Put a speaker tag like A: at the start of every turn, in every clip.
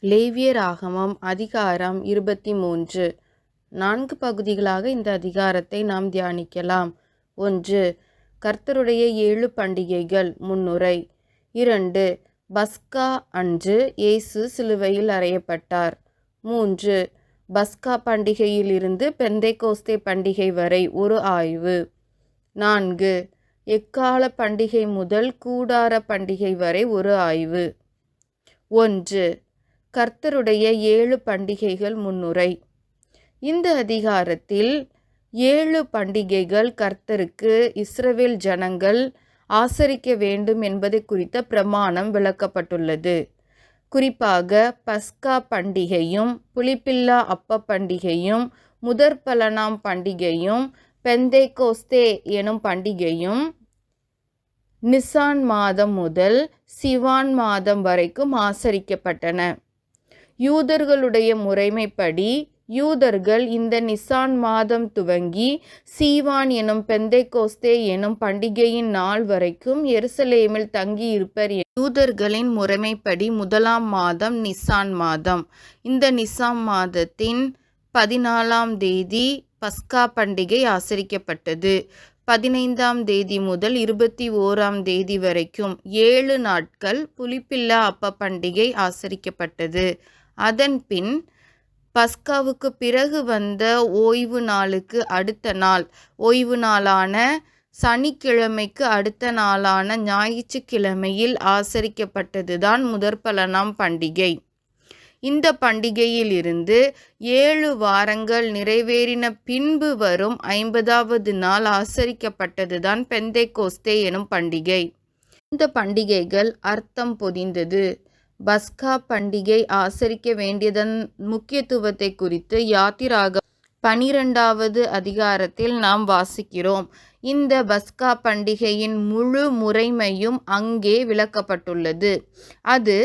A: லேவியராகமம் அதிகாரம் 23. 4 பகுதிகளாக இந்த அதிகாரத்தை நாம் தியானிக்கலாம். 1. கர்த்தருடைய 7 பண்டிகைகள். முன்னுரை. 2. பஸ்கா அன்று இயேசு சிலுவையில் அறையப்பட்டார். 3. பஸ்கா பண்டிகையிலிருந்து பெந்தைக்கோஸ்தே பண்டிகை வரை ஒரு ஆய்வு. 4. எக்கால பண்டிகை முதல் கூடார பண்டிகை வரை ஒரு ஆய்வு. 1. கர்த்தருடைய 7 பண்டிகைகள். முன்னுரை. இந்த அதிகாரத்தில் 7 பண்டிகைகள் கர்த்தருக்கு இஸ்ரவேல் ஜனங்கள் ஆசரிக்க வேண்டும் என்பதை குறித்த பிரமாணம் விளக்கப்பட்டுள்ளது. குறிப்பாக பஸ்கா பண்டிகையும் புளிப்பில்லா அப்ப பண்டிகையும் முதற்பலனாம் பண்டிகையும் பெந்தைக்கோஸ்தே எனும் பண்டிகையும் நிசான் மாதம் முதல் சிவான் மாதம் வரைக்கும் ஆசரிக்கப்பட்டன. யூதர்களுடைய முறைமைப்படி யூதர்கள் இந்த நிசான் மாதம் துவங்கி சீவான் எனும் பெந்தைக்கோஸ்தே எனும் பண்டிகையின் நாள் வரைக்கும் எருசலேமில் தங்கியிருப்பர். யூதர்களின் முறைமைப்படி முதலாம் மாதம் நிசான் மாதம். இந்த நிசான் மாதத்தின் 14ஆம் தேதி பஸ்கா பண்டிகை ஆசரிக்கப்பட்டது. 15ஆம் தேதி முதல் 21ஆம் தேதி வரைக்கும் 7 நாட்கள் புளிப்பில்லா அப்ப பண்டிகை ஆசரிக்கப்பட்டது. அதன் பின் பஸ்காவுக்கு பிறகு வந்த ஓய்வு நாளுக்கு அடுத்த நாள், ஓய்வு நாளான சனிக்கிழமைக்கு அடுத்த நாளான ஞாயிற்றுக்கிழமையில் ஆசரிக்கப்பட்டதுதான் முதற்பலனாம் பண்டிகை. இந்த பண்டிகையிலிருந்து 7 வாரங்கள் நிறைவேறின பின்பு வரும் 50ஆவது நாள் ஆசரிக்கப்பட்டதுதான் பெந்தைக்கோஸ்தே எனும் பண்டிகை. இந்த பண்டிகைகள் அர்த்தம் பொதிந்தது. பஸ்கா பண்டிகை ஆசரிக்க வேண்டியதன் முக்கியத்துவத்தை குறித்து யாத்திராகமம் 12வது அதிகாரத்தில் நாம் வாசிக்கிறோம். இந்த பஸ்கா பண்டிகையின் முழு முறைமையும் அங்கே விளக்கப்பட்டுள்ளது. அது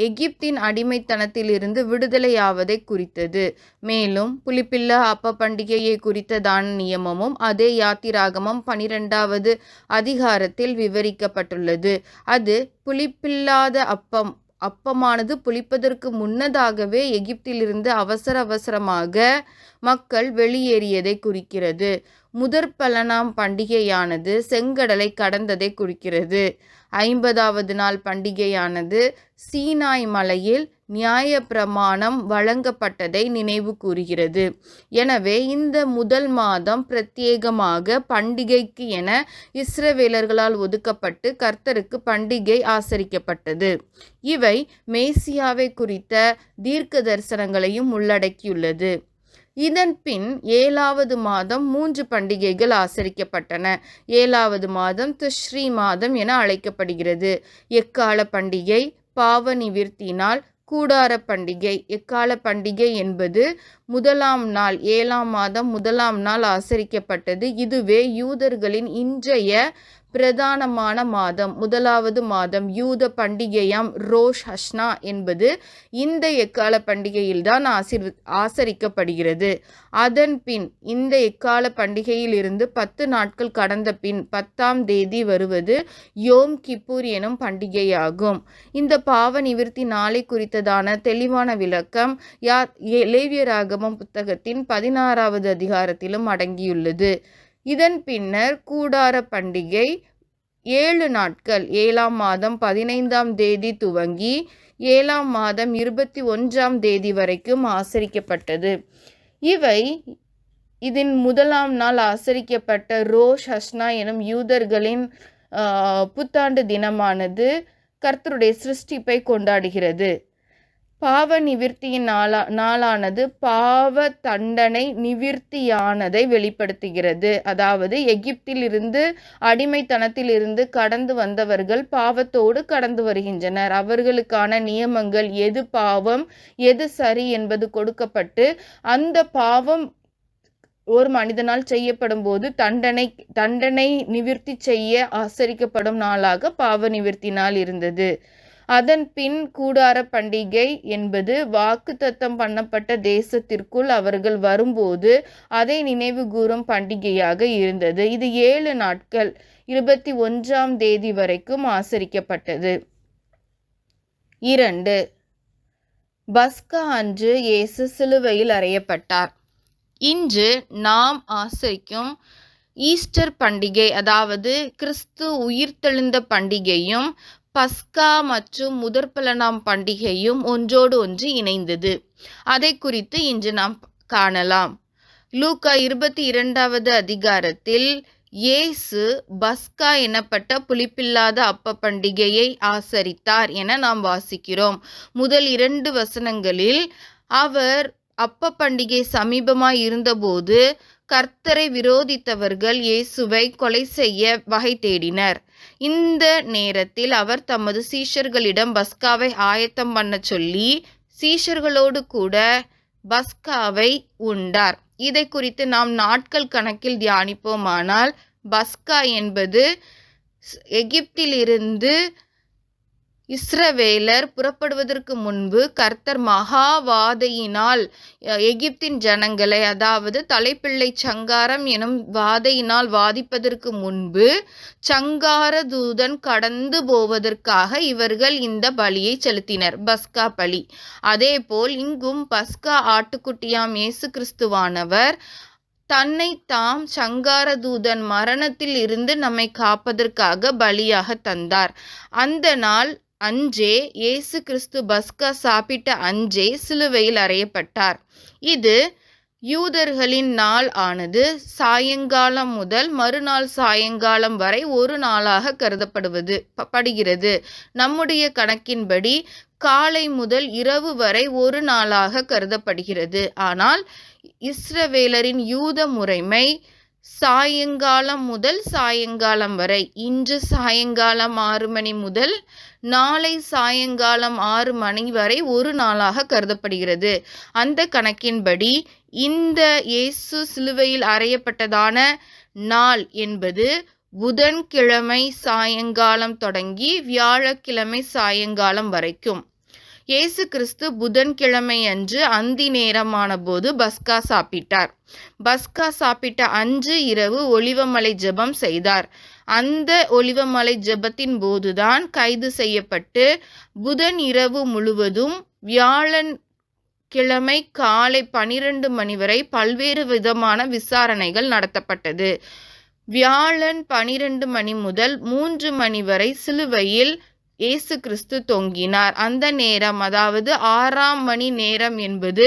A: எகிப்தின் அடிமைத்தனத்திலிருந்து விடுதலையாவதை குறித்தது. மேலும் புளிப்பில்லா அப்ப பண்டிகையை குறித்த தான நியமமும் அதே யாத்திராகமம் 12வது அதிகாரத்தில் விவரிக்கப்பட்டுள்ளது. அது புளிப்பில்லாத அப்பமானது புளிப்பதற்கு முன்னதாகவே எகிப்திலிருந்து அவசரமாக மக்கள் வெளியேறியதை குறிக்கிறது. முதற்பலனாம் பண்டிகையானது செங்கடலை கடந்ததை குறிக்கிறது. 50ஆவது நாள் பண்டிகையானது சீனாய் மலையில் நியாய பிரமாணம் வழங்கப்பட்டதை நினைவு கூறுகிறது. எனவே இந்த முதல் மாதம் பிரத்யேகமாக பண்டிகைக்கு என இஸ்ரவேலர்களால் ஒதுக்கப்பட்டு கர்த்தருக்கு பண்டிகை ஆசரிக்கப்பட்டது. இவை மேசியாவை குறித்த தீர்க்க தரிசனங்களையும் உள்ளடக்கியுள்ளது. இதன் பின் 7வது மாதம் 3 பண்டிகைகள் ஆசரிக்கப்பட்டன. 7வது மாதம் திஷ்ரி மாதம் என அழைக்கப்படுகிறது. எக்கால பண்டிகை, பாவ நிவிர்த்தி நாள், கூடார பண்டிகை. எக்கால பண்டிகை என்பது முதலாம் நாள், 7ஆம் மாதம் 1ஆம் நாள் ஆசரிக்கப்பட்டது. இதுவே யூதர்களின் இன்றைய பிரதானமான மாதம். 1வது மாதம் யூத பண்டிகையாம் ரோஷ் ஹஷ்னா என்பது இந்த எக்கால பண்டிகையில்தான் ஆசரிக்கப்படுகிறது. அதன் பின் இந்த எக்கால பண்டிகையில் இருந்து 10 நாட்கள் கடந்த பின் 10ஆம் தேதி வருவது யோம் கிப்பூர் எனும் பண்டிகையாகும். இந்த பாவ நிவிர்த்தி நாளை குறித்ததான தெளிவான விளக்கம் லேவியராகமம் புத்தகத்தின் 16வது அதிகாரத்திலும் அடங்கியுள்ளது. இதன் பின்னர் கூடார பண்டிகை 7 நாட்கள் 7ஆம் மாதம் 15ஆம் தேதி துவங்கி 7ஆம் மாதம் 21ஆம் தேதி வரைக்கும் ஆசரிக்கப்பட்டது. இதன் முதலாம் நாள் ஆசரிக்கப்பட்ட ரோஷ் ஹஷ்னா எனும் யூதர்களின் புத்தாண்டு தினமானது கர்த்தருடைய சிருஷ்டிப்பை கொண்டாடுகிறது. பாவ நிவிர்த்தியின் நாளானது பாவ தண்டனை நிவிர்த்தியானதை வெளிப்படுத்துகிறது. அதாவது எகிப்தில் இருந்து அடிமைத்தனத்திலிருந்து கடந்து வந்தவர்கள் பாவத்தோடு கடந்து வருகின்றனர். அவர்களுக்கான நியமங்கள், எது பாவம் எது சரி என்பது கொடுக்கப்பட்டு அந்த பாவம் ஒரு மனிதனால் செய்யப்படும் போது தண்டனை நிவிர்த்தி செய்ய ஆசரிக்கப்படும் நாளாக பாவ நிவிர்த்தி நாள் இருந்தது. அதன் பின் கூடார பண்டிகை என்பது வாக்குத்தத்தம் பண்ணப்பட்ட தேசத்திற்குள் அவர்கள் வரும்போது அதை நினைவு கூறும் பண்டிகையாக இருந்தது. இது 7 நாட்கள் 21ஆம் தேதி வரைக்கும் ஆசரிக்கப்பட்டது. 2. பஸ்கா அன்று இயேசு சிலுவையில் அறையப்பட்டார். இன்று நாம் ஆசரிக்கும் ஈஸ்டர் பண்டிகை, அதாவது கிறிஸ்து உயிர்த்தெழுந்த பண்டிகையும் பஸ்கா மற்றும் முதற்பலனாம் பண்டிகையும் ஒன்றோடு ஒன்று இணைந்தது. அதை குறித்து இன்று நாம் காணலாம். லூக்கா 22வது அதிகாரத்தில் இயேசு பஸ்கா எனப்பட்ட புளிப்பில்லாத அப்ப பண்டிகையை ஆசரித்தார் என நாம் வாசிக்கிறோம். முதல் 2 வசனங்களில் அவர் அப்ப பண்டிகை சமீபமாய் இருந்தபோது கர்த்தரை விரோதித்தவர்கள் இயேசுவை கொலை செய்ய வகை தேடினர். இந்த நேரத்தில் அவர் தமது சீஷர்களிடம் பஸ்காவை ஆயத்தம் பண்ண சொல்லி சீஷர்களோடு கூட பஸ்காவை உண்டார். இதை குறித்து நாம் நாட்கள் கணக்கில் தியானிப்போமானால், பஸ்கா என்பது எகிப்திலிருந்து இஸ்ரவேலர் புறப்படுவதற்கு முன்பு கர்த்தர் மகா வாதையினால் எகிப்தின் ஜனங்களை, அதாவது தலைப்பிள்ளை சங்காரம் எனும் வாதையினால் வாதிப்பதற்கு முன்பு சங்கார தூதன் கடந்து போவதற்காக இவர்கள் இந்த பலியை செலுத்தினர், பஸ்கா பலி. அதேபோல் இங்கும் பஸ்கா ஆட்டுக்குட்டியாம் இயேசு கிறிஸ்துவானவர் தன்னை தாம் சங்கார தூதன் மரணத்தில் இருந்து நம்மை காப்பதற்காக பலியாக தந்தார். அந்த நாள் அன்றே இயேசு கிறிஸ்து பஸ்கா சாப்பிட்ட அன்றே சிலுவையில் அறையப்பட்டார். இது யூதர்களின் நாள் ஆனது சாயங்காலம் முதல் மறுநாள் சாயங்காலம் வரை ஒரு நாளாக கருதப்படுகிறது. நம்முடைய கணக்கின்படி காலை முதல் இரவு வரை ஒரு நாளாக கருதப்படுகிறது. ஆனால் இஸ்ரவேலரின் யூத முறைமை சாயங்காலம் முதல் சாயங்காலம் வரை, இன்று சாயங்காலம் 6 மணி முதல் நாளை சாயங்காலம் 6 மணி வரை ஒரு நாளாக கருதப்படுகிறது. அந்த கணக்கின்படி இந்த இயேசு சிலுவையில் அறையப்பட்டதான நாள் என்பது புதன்கிழமை சாயங்காலம் தொடங்கி வியாழக்கிழமை சாயங்காலம் வரைக்கும். இயேசு கிறிஸ்து புதன்கிழமை அன்று அந்தி நேரமான போது பஸ்கா சாப்பிட்டார். பஸ்கா சாப்பிட்ட அன்று இரவு ஒலிவமலை ஜெபம் செய்தார். அந்த ஒலிவமலை ஜெபத்தின் போதுதான் கைது செய்யப்பட்டு புதன் இரவு முழுவதும் வியாழன் கிழமை காலை 12 மணி வரை பல்வேறு விதமான விசாரணைகள் நடத்தப்பட்டது. வியாழன் 12 மணி முதல் 3 மணி வரை சிலுவையில் இயேசு கிறிஸ்து தொங்கினார். அந்த நேரம், அதாவது 6ஆம் மணி நேரம் என்பது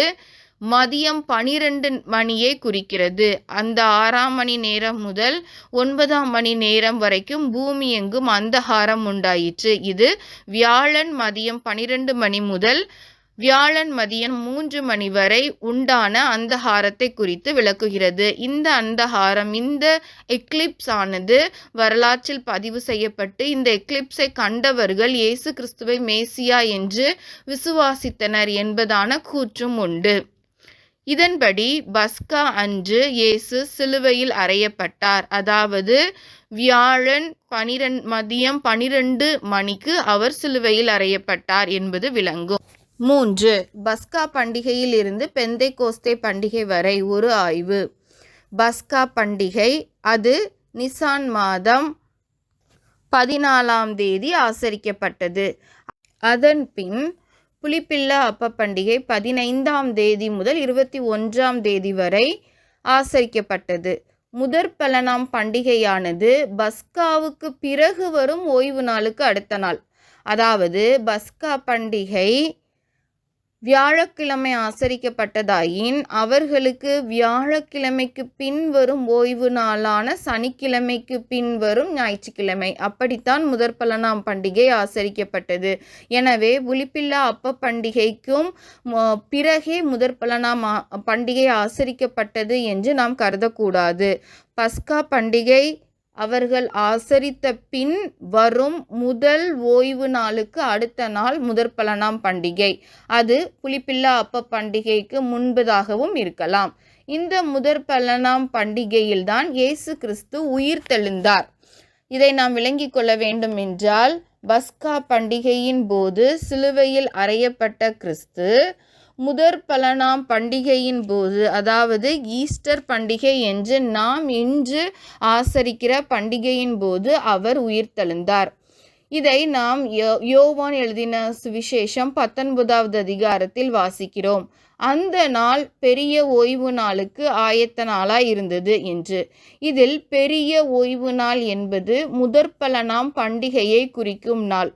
A: மதியம் 12 மணியை குறிக்கிறது. அந்த 6ஆம் மணி நேரம் முதல் 9ஆம் மணி நேரம் வரைக்கும் பூமி எங்கும் அந்தகாரம் உண்டாயிற்று. இது வியாழன் மதியம் 12 மணி முதல் வியாழன் மதியம் 3 மணி வரை உண்டான அந்தகாரத்தை குறித்து விளக்குகிறது. இந்த அந்தகாரம், இந்த எக்லிப்ஸ் ஆனது வரலாற்றில் பதிவு செய்யப்பட்டு இந்த எக்லிப்ஸை கண்டவர்கள் இயேசு கிறிஸ்துவை மேசியா என்று விசுவாசித்தனர் என்பதான கூற்றும் உண்டு. இதன்படி பஸ்கா அன்று இயேசு சிலுவையில் அறையப்பட்டார். அதாவது வியாழன் மதியம் 12 மணிக்கு அவர் சிலுவையில் அறையப்பட்டார் என்பது விளங்கும். 3. பஸ்கா பண்டிகையில் இருந்து பெந்தைக்கோஸ்தே பண்டிகை வரை ஒரு ஆய்வு. பஸ்கா பண்டிகை அது நிசான் மாதம் 14ஆம் தேதி ஆசரிக்கப்பட்டது. அதன் பின் புளிப்பில்லா அப்ப பண்டிகை 15ஆம் தேதி முதல் 21ஆம் தேதி வரை ஆசரிக்கப்பட்டது. முதற்பலனாம் பண்டிகையானது பஸ்காவுக்கு பிறகு வரும் ஓய்வு நாளுக்கு அடுத்த நாள். அதாவது பஸ்கா பண்டிகை வியாழக்கிழமை ஆசரிக்கப்பட்டதாயின் அவர்களுக்கு வியாழக்கிழமைக்கு பின் வரும் ஓய்வு நாளான சனிக்கிழமைக்கு பின் வரும் ஞாயிற்றுக்கிழமை, அப்படித்தான் முதற்பலனாம் பண்டிகை ஆசரிக்கப்பட்டது. எனவே புளிப்பில்லா அப்ப பண்டிகைக்கும் பிறகே முதற்பலனாம் பண்டிகை ஆசரிக்கப்பட்டது என்று நாம் கருதக்கூடாது. பஸ்கா பண்டிகை அவர்கள் ஆசரித்த பின் வரும் முதல் ஓய்வு நாளுக்கு அடுத்த நாள் முதற்பலனாம் பண்டிகை. அது புளிப்பில்லா அப்ப பண்டிகைக்கு முன்பதாகவும் இருக்கலாம். இந்த முதற்பலனாம் பண்டிகையில்தான் இயேசு கிறிஸ்து உயிர் தெழுந்தார். இதை நாம் விளங்கிக் கொள்ள வேண்டும் என்றால், பஸ்கா பண்டிகையின் போது சிலுவையில் அறையப்பட்ட கிறிஸ்து முதற்பலனாம் பண்டிகையின் போது, அதாவது ஈஸ்டர் பண்டிகை என்று நாம் இன்று ஆசரிக்கிற பண்டிகையின் போது அவர் உயிர்த்தெழுந்தார். இதை நாம் யோவான் எழுதின சுவிசேஷம் 19வது அதிகாரத்தில் வாசிக்கிறோம். அந்த நாள் பெரிய ஓய்வு நாளுக்கு ஆயத்த நாளாய் இருந்தது என்று. இதில் பெரிய ஓய்வு நாள் என்பது முதற்பலனாம் பண்டிகையை குறிக்கும் நாள்.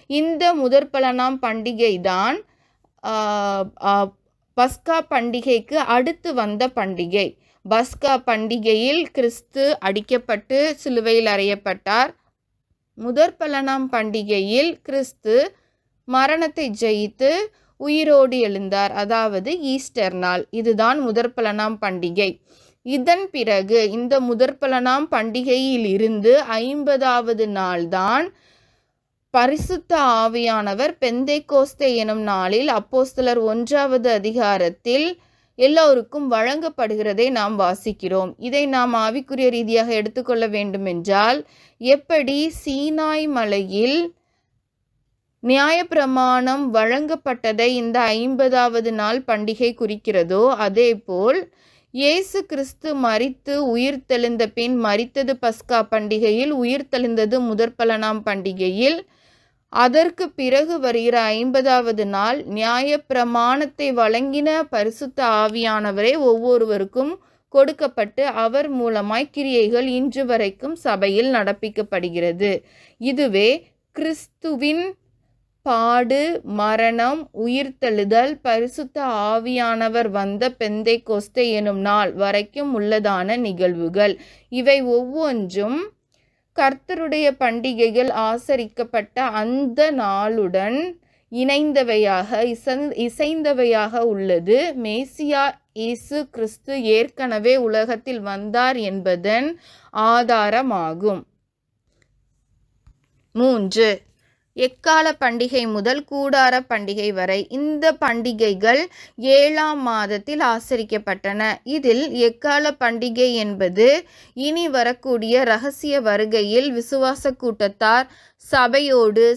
A: இந்த முதற்பலனாம் பண்டிகை தான் பஸ்கா பண்டிகைக்கு அடுத்து வந்த பண்டிகை. பஸ்கா பண்டிகையில் கிறிஸ்து அடிக்கப்பட்டு சிலுவையில் அறையப்பட்டார். முதற்பலனாம் பண்டிகையில் கிறிஸ்து மரணத்தை ஜெயித்து உயிரோடு எழுந்தார். அதாவது ஈஸ்டர் நாள். இதுதான் முதற்பலனாம் பண்டிகை. இதன் பிறகு இந்த முதற்பலனாம் பண்டிகையில் இருந்து 50வது நாள்தான் பரிசுத்த ஆவியானவர் பெந்தைக்கோஸ்தே எனும் நாளில் அப்போஸ்தலர் 1வது அதிகாரத்தில் எல்லோருக்கும் வழங்கப்படுகிறதை நாம் வாசிக்கிறோம். இதை நாம் ஆவிக்குரிய ரீதியாக எடுத்துக்கொள்ள வேண்டுமென்றால், எப்படி சீனாய் மலையில் நியாயப்பிரமாணம் வழங்கப்பட்டதை இந்த 50வது நாள் பண்டிகை குறிக்கிறதோ, அதேபோல் இயேசு கிறிஸ்து மரித்து உயிர்த்தெழுந்த பின் மரித்தது பஸ்கா பண்டிகையில், உயிர்த்தெழுந்தது முதற்பலனாம் பண்டிகையில், அதற்கு பிறகு வருகிற 50வது நாள் நியாயப்பிரமாணத்தை வழங்கின பரிசுத்த ஆவியானவரே ஒவ்வொருவருக்கும் கொடுக்கப்பட்டு அவர் மூலமாய் கிரியைகள் இன்று வரைக்கும் சபையில் நடப்பிக்கப்படுகிறது. இதுவே கிறிஸ்துவின் பாடு, மரணம், உயிர்த்தெழுதல், பரிசுத்த ஆவியானவர் வந்த பெந்தைக்கோஸ்தே எனும் நாள் வரைக்கும் உள்ளதான நிகழ்வுகள். இவை ஒவ்வொன்றும் கர்த்தருடைய பண்டிகைகள் ஆசரிக்கப்பட்ட அந்த நாளுடன் இணைந்தவையாக இசைந்தவையாக உள்ளது. மேசியா இயேசு கிறிஸ்து ஏற்கனவே உலகத்தில் வந்தார் என்பதன் ஆதாரமாகும். 3. எக்கால பண்டிகை முதல் கூடார பண்டிகை வரை. இந்த பண்டிகைகள் 7ஆம் மாதத்தில் ஆசரிக்கப்பட்டன. இதில் எக்கால பண்டிகை என்பது இனி வரக்கூடிய இரகசிய வருகையில் விசுவாச கூட்டத்தார்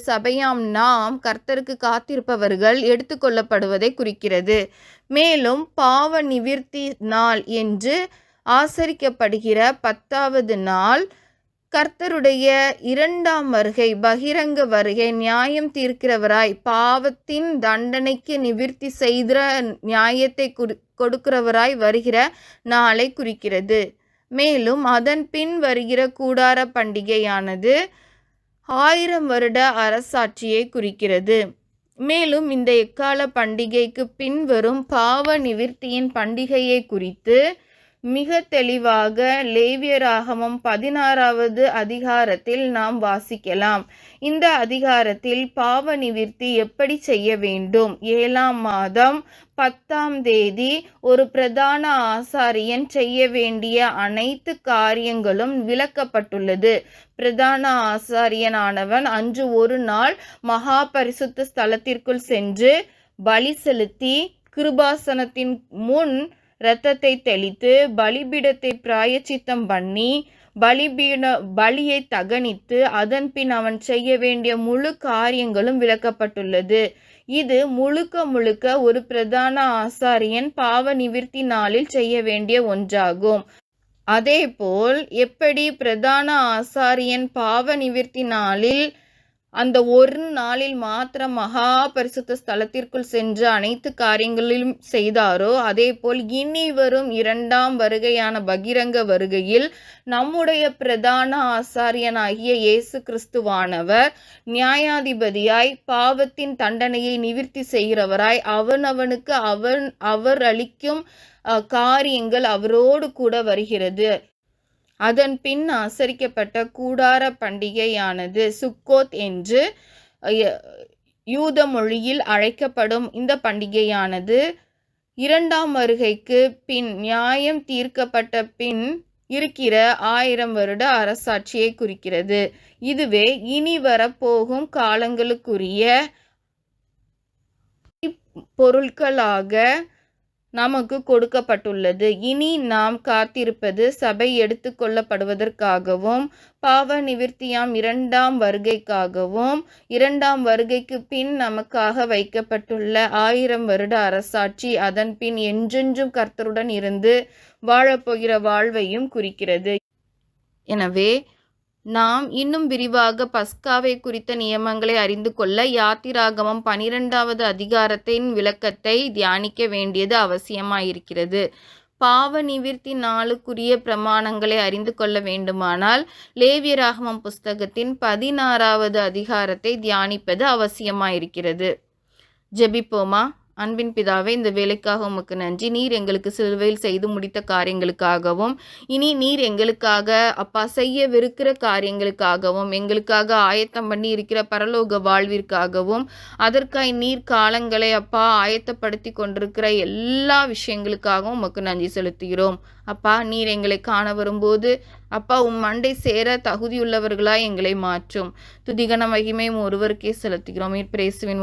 A: சபையாம் நாம் கர்த்தருக்கு காத்திருப்பவர்கள் எடுத்துக்கொள்ளப்படுவதை குறிக்கிறது. மேலும் பாவ நிவிர்த்தி நாள் என்று ஆசரிக்கப்படுகிற 10வது நாள் கர்த்தருடைய 2ஆம் வருகை, பகிரங்க வருகை, நியாயம் தீர்க்கிறவராய், பாவத்தின் தண்டனைக்கு நிவிர்த்தி செய்கிற நியாயத்தை கொடுக்கிறவராய் வருகிற நாளை குறிக்கிறது. மேலும் அதன் பின் வருகிற கூடார பண்டிகையானது 1000 வருட அரசாட்சியை குறிக்கிறது. மேலும் இந்த எக்கால பண்டிகைக்கு பின் வரும் பாவ நிவிர்த்தியின் பண்டிகையை குறித்து மிக தெளிவாக லேவியராகமம் 16வது அதிகாரத்தில் நாம் வாசிக்கலாம். இந்த அதிகாரத்தில் பாவ நிவிர்த்தி எப்படி செய்ய வேண்டும், 7ஆம் மாதம் 10ஆம் தேதி ஒரு பிரதான ஆசாரியன் செய்ய வேண்டிய அனைத்து காரியங்களும் விளக்கப்பட்டுள்ளது. பிரதான ஆசாரியனானவன் அன்று ஒரு நாள் மகா பரிசுத்த ஸ்தலத்திற்குள் சென்று பலி செலுத்தி கிருபாசனத்தின் முன் இரத்தத்தை தெளித்து பலிபீடத்தை பிராயச்சித்தம் பண்ணி பலியை தகனித்து அதன் பின் அவன் செய்ய வேண்டிய முழு காரியங்களும் விளக்கப்பட்டுள்ளது. இது முழுக்க ஒரு பிரதான ஆசாரியன் பாவ நிவிர்த்தி நாளில் செய்ய வேண்டிய ஒன்றாகும். அதேபோல் எப்படி பிரதான ஆசாரியன் பாவ நிவிர்த்தி நாளில் அந்த ஒரு நாளில் மாத்திரம் மகா பரிசுத்த ஸ்தலத்திற்குள் சென்று அனைத்து காரியங்களிலும் செய்தாரோ, அதேபோல் இனி வரும் 2ஆம் வருகையான பகிரங்க வருகையில் நம்முடைய பிரதான ஆசாரியனாகிய இயேசு கிறிஸ்துவானவர் நியாயாதிபதியாய் பாவத்தின் தண்டனையை நிவிர்த்தி செய்கிறவராய் அவனவனுக்கு அவர் அளிக்கும் காரியங்கள் அவரோடு கூட வருகிறது. அதன் பின் ஆசரிக்கப்பட்ட கூடார பண்டிகையானது சுக்கோத் என்று யூத மொழியில் அழைக்கப்படும் இந்த பண்டிகையானது 2ஆம் வருகைக்கு பின் நியாயம் தீர்க்கப்பட்ட பின் இருக்கிற 1000 வருட அரசாட்சியை குறிக்கிறது. இதுவே இனி வரப்போகும் காலங்களுக்குரிய பொருட்களாக நமக்கு கொடுக்கப்பட்டுள்ளது. இனி நாம் காத்திருப்பது சபை எடுத்துக்கொள்ளப்படுவதற்காகவும் பாவ நிவிர்த்தியாம் 2ஆம் வருகைக்காகவும் 2ஆம் வருகைக்கு பின் நமக்காக வைக்கப்பட்டுள்ள 1000 வருட அரசாட்சி, அதன் பின் என்றென்றும் கர்த்தருடன் இருந்து வாழப்போகிற வாழ்வையும் குறிக்கிறது. எனவே நாம் இன்னும் விரிவாக பஸ்காவை குறித்த நியமங்களை அறிந்து கொள்ள யாத்திராகமம் 12வது அதிகாரத்தின் விளக்கத்தை தியானிக்க வேண்டியது அவசியமாயிருக்கிறது. பாவ நிவிர்த்தி நாளுக்குரிய பிரமாணங்களை அறிந்து கொள்ள வேண்டுமானால் லேவியராகமம் புஸ்தகத்தின் 16வது அதிகாரத்தை தியானிப்பது அவசியமாயிருக்கிறது. ஜெபிப்போமா? அன்பின் பிதாவே, இந்த வேலைக்காக உமக்கு நன்றி. நீர் எங்களுக்கு சிலுவையில் செய்து முடித்த காரியங்களுக்காகவும் இனி நீர் எங்களுக்காக அப்பா செய்யவிருக்கிற காரியங்களுக்காகவும் எங்களுக்காக ஆயத்தம் பண்ணி இருக்கிற பரலோக வாழ்விற்காகவும் அதற்காய் நீர் காலங்களை அப்பா ஆயத்தப்படுத்தி கொண்டிருக்கிற எல்லா விஷயங்களுக்காகவும் உமக்கு நன்றி செலுத்துகிறோம். அப்பா, நீர் எங்களை காண வரும்போது அப்பா மண்டை சேர தகுதியுள்ளவர்களாய் எங்களை மாற்றும். துதிகன மகிமையும் ஒருவருக்கே செலுத்துகிறோம். நீர் பிரேசுவின்